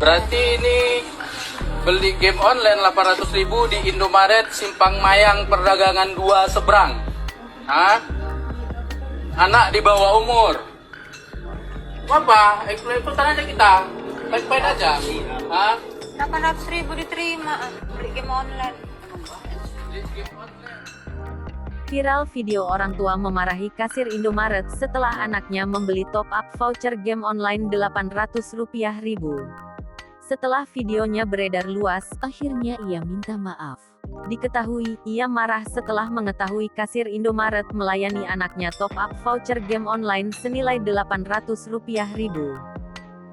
Berarti ini beli game online 800.000 di Indomaret Simpang Mayang Perdagangan 2 seberang. Hah? Anak di bawah umur. Apa? Ikutan aja kita. Baik-baik aja. Hah? 800.000 diterima beli game online. Beli game online. Viral video orang tua memarahi kasir Indomaret setelah anaknya membeli top up voucher game online Rp800.000. Setelah videonya beredar luas, akhirnya ia minta maaf. Diketahui, ia marah setelah mengetahui kasir Indomaret melayani anaknya top up voucher game online senilai Rp800.000.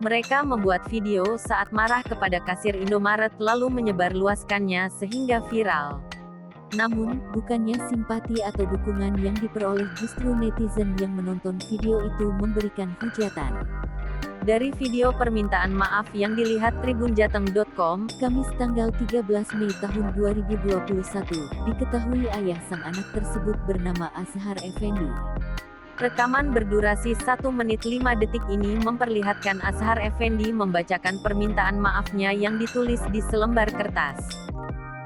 Mereka membuat video saat marah kepada kasir Indomaret lalu menyebarluaskannya sehingga viral. Namun, bukannya simpati atau dukungan yang diperoleh, justru netizen yang menonton video itu memberikan hujatan. Dari video permintaan maaf yang dilihat tribunjateng.com, Kamis tanggal 13 Mei tahun 2021, diketahui ayah sang anak tersebut bernama Azhar Effendi. Rekaman berdurasi 1 menit 5 detik ini memperlihatkan Azhar Effendi membacakan permintaan maafnya yang ditulis di selembar kertas.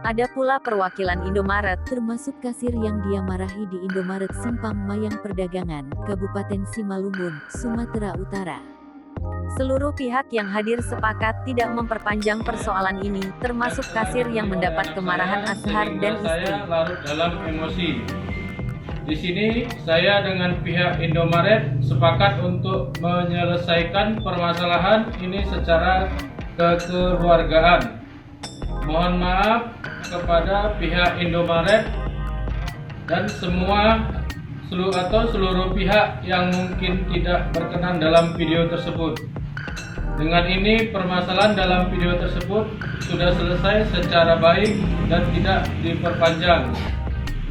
Ada pula perwakilan Indomaret, termasuk kasir yang dia marahi di Indomaret Simpang Mayang Perdagangan, Kabupaten Simalungun, Sumatera Utara. Seluruh pihak yang hadir sepakat tidak memperpanjang persoalan ini, termasuk kasir yang mendapat kemarahan Azhar dan istri. Saya larut dalam emosi. Di sini saya dengan pihak Indomaret sepakat untuk menyelesaikan permasalahan ini secara kekeluargaan. Mohon maaf kepada pihak Indomaret dan seluruh pihak yang mungkin tidak berkenan dalam video tersebut. Dengan ini permasalahan dalam video tersebut sudah selesai secara baik dan tidak diperpanjang.